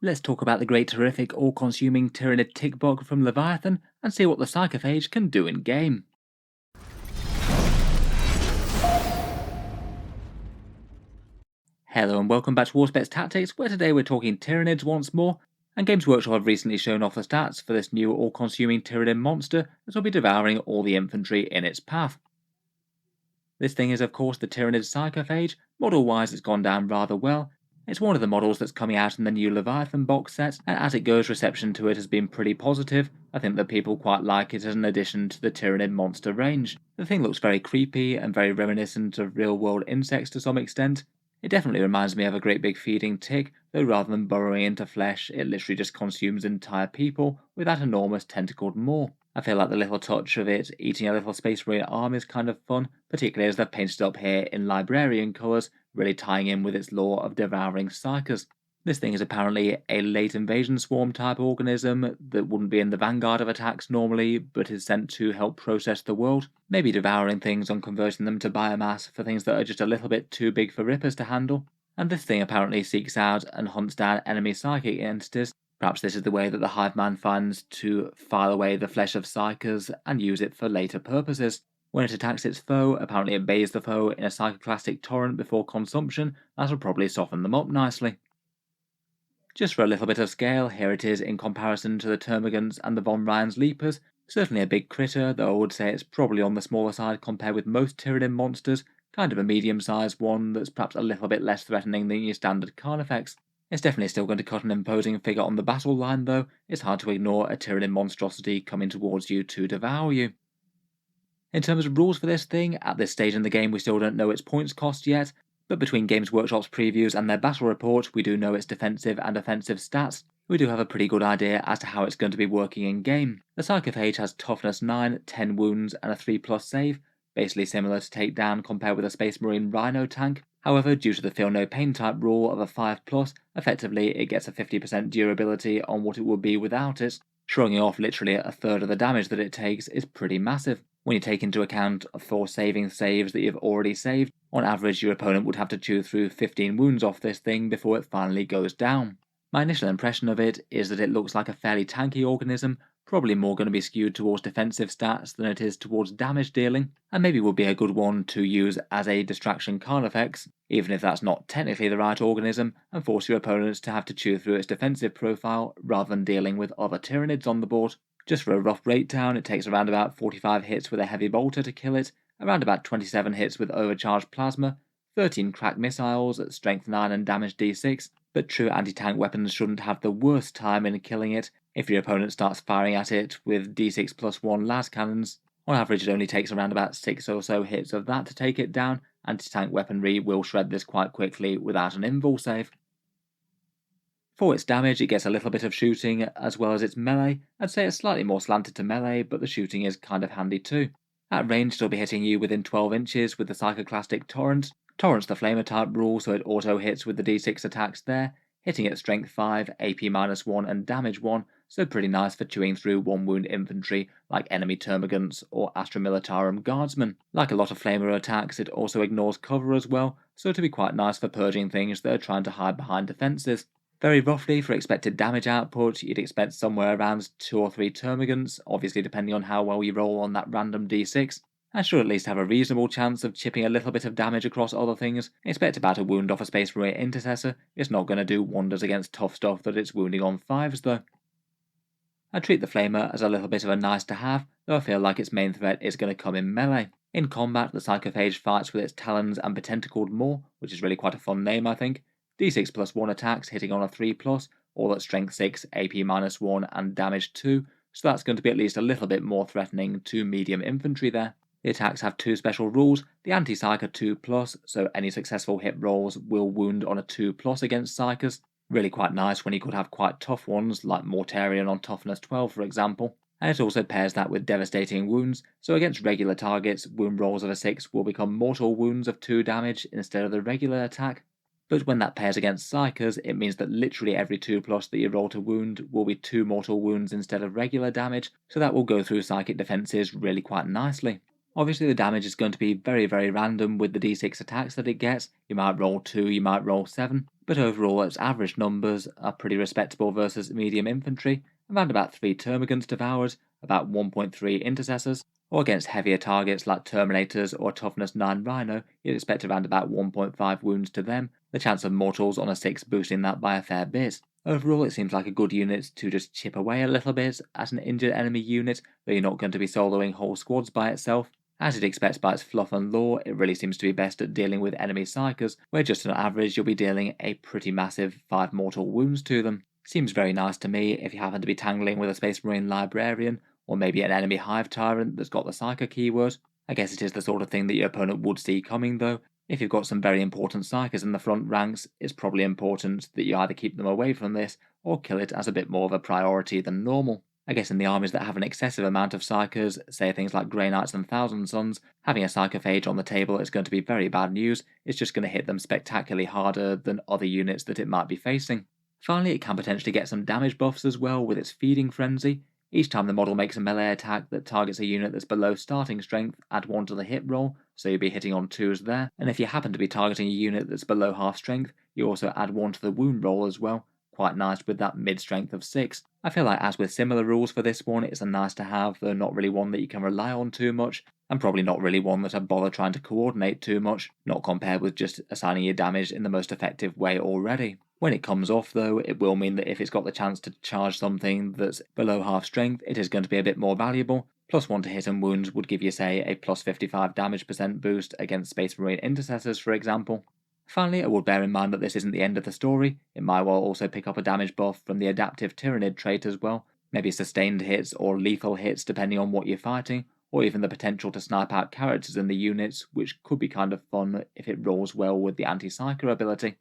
Let's talk about the great terrific all-consuming Tyranid tick bug from Leviathan and see what the Psychophage can do in game. Hello and welcome back to Warspets Tactics, where today we're talking Tyranids once more, and Games Workshop have recently shown off the stats for this new all-consuming Tyranid monster that will be devouring all the infantry in its path. This thing is of course the Tyranid Psychophage. Model-wise it's gone down rather well. It's one of the models that's coming out in the new Leviathan box set, and as it goes reception to it has been pretty positive. I think that people quite like it as an addition to the Tyranid monster range. The thing looks very creepy and very reminiscent of real-world insects to some extent. It definitely reminds me of a great big feeding tick, though rather than burrowing into flesh, it literally just consumes entire people with that enormous tentacled maw. I feel like the little touch of it eating a little Space Marine arm is kind of fun, particularly as they've painted up here in librarian colours, really tying in with its lore of devouring psychers. This thing is apparently a late invasion swarm type organism that wouldn't be in the vanguard of attacks normally, but is sent to help process the world, maybe devouring things and converting them to biomass for things that are just a little bit too big for rippers to handle. And this thing apparently seeks out and hunts down enemy psychic entities. Perhaps this is the way that the hive mind finds to file away the flesh of psychers and use it for later purposes. When it attacks its foe, apparently it bathes the foe in a psychoclastic torrent before consumption. That'll probably soften them up nicely. Just for a little bit of scale, here it is in comparison to the Termagants and the Von Ryan's Leapers. Certainly a big critter, though I would say it's probably on the smaller side compared with most Tyranid monsters, kind of a medium-sized one that's perhaps a little bit less threatening than your standard Carnifex. It's definitely still going to cut an imposing figure on the battle line though. It's hard to ignore a Tyranid monstrosity coming towards you to devour you. In terms of rules for this thing, at this stage in the game we still don't know its points cost yet, but between Games Workshop's previews and their battle report, we do know its defensive and offensive stats. We do have a pretty good idea as to how it's going to be working in game. The Psychophage has toughness 9, 10 wounds and a 3+ save, basically similar to Takedown compared with a Space Marine Rhino tank. However, due to the Feel No Pain type rule of a 5+, effectively it gets a 50% durability on what it would be without it. Shrugging off literally a third of the damage that it takes is pretty massive. When you take into account 4 saving saves that you've already saved, on average your opponent would have to chew through 15 wounds off this thing before it finally goes down. My initial impression of it is that it looks like a fairly tanky organism, probably more going to be skewed towards defensive stats than it is towards damage dealing, and maybe would be a good one to use as a distraction Carnifex, even if that's not technically the right organism, and force your opponents to have to chew through its defensive profile rather than dealing with other Tyranids on the board. Just for a rough breakdown, it takes around about 45 hits with a heavy bolter to kill it, around about 27 hits with overcharged plasma, 13 crack missiles at strength 9 and damage d6, but true anti-tank weapons shouldn't have the worst time in killing it if your opponent starts firing at it with d6+1 las cannons. On average it only takes around about 6 or so hits of that to take it down. Anti-tank weaponry will shred this quite quickly without an invul save. For its damage, it gets a little bit of shooting as well as its melee. I'd say it's slightly more slanted to melee, but the shooting is kind of handy too. At range, it'll be hitting you within 12 inches with the Psychoclastic Torrent. Torrent's the flamer type rule, so it auto hits with the d6 attacks there, hitting at strength 5, AP-1 and damage 1, so pretty nice for chewing through 1 wound infantry like enemy Termagants or Astra Militarum guardsmen. Like a lot of flamer attacks, it also ignores cover as well, so it'll be quite nice for purging things that are trying to hide behind defences. Very roughly, for expected damage output, you'd expect somewhere around 2 or 3 Termagants, obviously depending on how well you roll on that random d6, and should at least have a reasonable chance of chipping a little bit of damage across other things. Expect about a wound off a Space Marine Intercessor. It's not going to do wonders against tough stuff that it's wounding on 5s though. I treat the Flamer as a little bit of a nice to have, though I feel like its main threat is going to come in melee. In combat, the Psychophage fights with its talons and Potentacled Maw, which is really quite a fun name I think. d6+1 attacks hitting on a 3+, all at strength 6, AP-1 and damage 2, so that's going to be at least a little bit more threatening to medium infantry there. The attacks have 2 special rules. The anti-psych are 2+, so any successful hit rolls will wound on a 2+ against psychers. Really quite nice when you could have quite tough ones, like Mortarion on toughness 12 for example. And it also pairs that with devastating wounds, so against regular targets, wound rolls of a 6 will become mortal wounds of 2 damage instead of the regular attack. But when that pairs against psychers, it means that literally every 2+ that you roll to wound will be 2 mortal wounds instead of regular damage, so that will go through psychic defences really quite nicely. Obviously the damage is going to be very random with the d6 attacks that it gets. You might roll 2, you might roll 7, but overall its average numbers are pretty respectable versus medium infantry, around about 3 termagants devoured, about 1.3 intercessors, or against heavier targets like Terminators or Toughness 9 Rhino, you'd expect around about 1.5 wounds to them, the chance of mortals on a 6 boosting that by a fair bit. Overall it seems like a good unit to just chip away a little bit at an injured enemy unit, though you're not going to be soloing whole squads by itself. As you'd expect by its fluff and lore, it really seems to be best at dealing with enemy psychers, where just on average you'll be dealing a pretty massive 5 mortal wounds to them. Seems very nice to me if you happen to be tangling with a Space Marine Librarian, or maybe an enemy Hive Tyrant that's got the Psyker keyword. I guess it is the sort of thing that your opponent would see coming though. If you've got some very important Psykers in the front ranks, it's probably important that you either keep them away from this, or kill it as a bit more of a priority than normal. I guess in the armies that have an excessive amount of Psykers, say things like Grey Knights and Thousand Sons, having a Psychophage on the table is going to be very bad news. It's just going to hit them spectacularly harder than other units that it might be facing. Finally, it can potentially get some damage buffs as well with its Feeding Frenzy. Each time the model makes a melee attack that targets a unit that's below starting strength, add 1 to the hit roll, so you'll be hitting on 2s there, and if you happen to be targeting a unit that's below half strength, you also add 1 to the wound roll as well. Quite nice with that mid-strength of 6. I feel like as with similar rules for this one, it's a nice to have, though not really one that you can rely on too much, and probably not really one that I bother trying to coordinate too much, not compared with just assigning your damage in the most effective way already. When it comes off though, it will mean that if it's got the chance to charge something that's below half strength, it is going to be a bit more valuable. Plus 1 to hit and wounds would give you say a plus 55 damage % boost against Space Marine Intercessors for example. Finally, I would bear in mind that this isn't the end of the story. It might well also pick up a damage buff from the adaptive Tyranid trait as well, maybe sustained hits or lethal hits depending on what you're fighting, or even the potential to snipe out characters in the units, which could be kind of fun if it rolls well with the anti-psyker ability.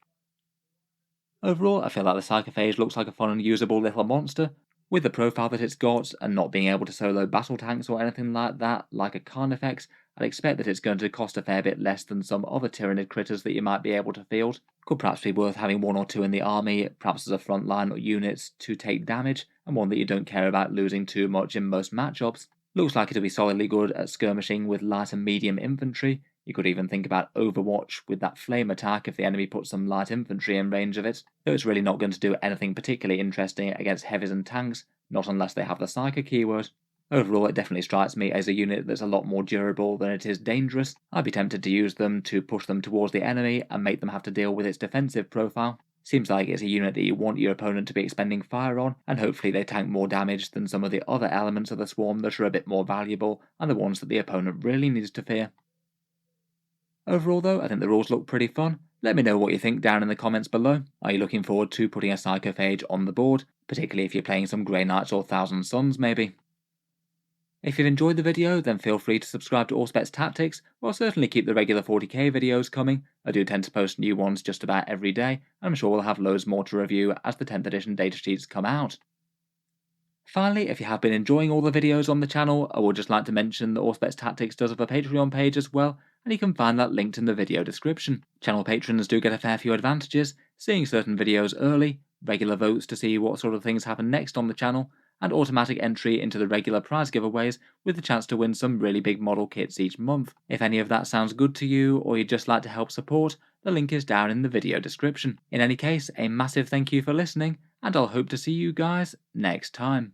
Overall, I feel like the Psychophage looks like a fun and usable little monster. With the profile that it's got, and not being able to solo battle tanks or anything like that, like a Carnifex, I'd expect that it's going to cost a fair bit less than some other Tyranid critters that you might be able to field. Could perhaps be worth having 1 or 2 in the army, perhaps as a frontline unit to take damage, and one that you don't care about losing too much in most matchups. Looks like it'll be solidly good at skirmishing with light and medium infantry. You could even think about Overwatch with that flame attack if the enemy puts some light infantry in range of it, though it's really not going to do anything particularly interesting against heavies and tanks, not unless they have the Psyker keyword. Overall, it definitely strikes me as a unit that's a lot more durable than it is dangerous. I'd be tempted to use them to push them towards the enemy and make them have to deal with its defensive profile. Seems like it's a unit that you want your opponent to be expending fire on, and hopefully they tank more damage than some of the other elements of the swarm that are a bit more valuable, and the ones that the opponent really needs to fear. Overall though, I think the rules look pretty fun. Let me know what you think down in the comments below. Are you looking forward to putting a Psychophage on the board, particularly if you're playing some Grey Knights or Thousand Sons maybe? If you've enjoyed the video, then feel free to subscribe to Auspex Tactics, or certainly keep the regular 40k videos coming. I do tend to post new ones just about every day, and I'm sure we'll have loads more to review as the 10th edition datasheets come out. Finally, if you have been enjoying all the videos on the channel, I would just like to mention that Auspex Tactics does have a Patreon page as well, and you can find that linked in the video description. Channel patrons do get a fair few advantages, seeing certain videos early, regular votes to see what sort of things happen next on the channel, and automatic entry into the regular prize giveaways with the chance to win some really big model kits each month. If any of that sounds good to you, or you'd just like to help support, the link is down in the video description. In any case, a massive thank you for listening, and I'll hope to see you guys next time.